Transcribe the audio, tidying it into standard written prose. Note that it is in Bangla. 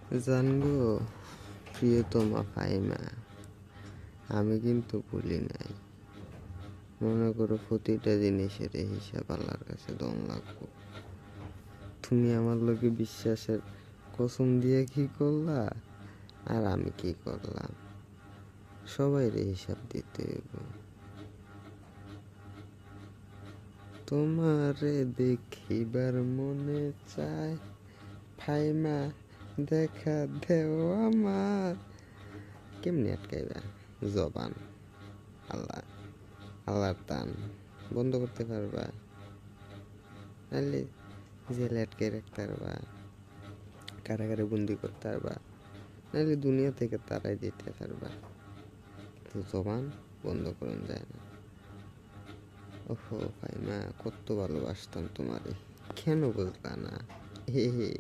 জানগো প্রিয়তমা ফাইমা, আমি কিন্তু ভুলি নাই। মনে করো প্রতিটা জিনিসের হিসাব আল্লাহর কাছে দম লাগবো। তুমি আমার লোকে বিশ্বাসের কসম দিয়ে কি করলা, আর আমি কি করলাম, সবাইরে হিসাব দিতে হইব। তোমারে দেখিবার মনে চায় ফাইমা, দেখা দেও আমার। কেমনি আটকাইবা জবান? আল্লাহ আল্লাহর দান বন্ধ করতে পারবা? নাহলে জেলে আটকে রাখতে পারবা, কারাগারে বন্দি করতে পারবা, নাহলে দুনিয়া থেকে তারাই দিতে পারবা, কিন্তু জবান বন্ধ করুন যায় না। ওহো ফাইমা, কত ভালোবাসতাম তোমারে, কেন বুঝলা না? হে হে।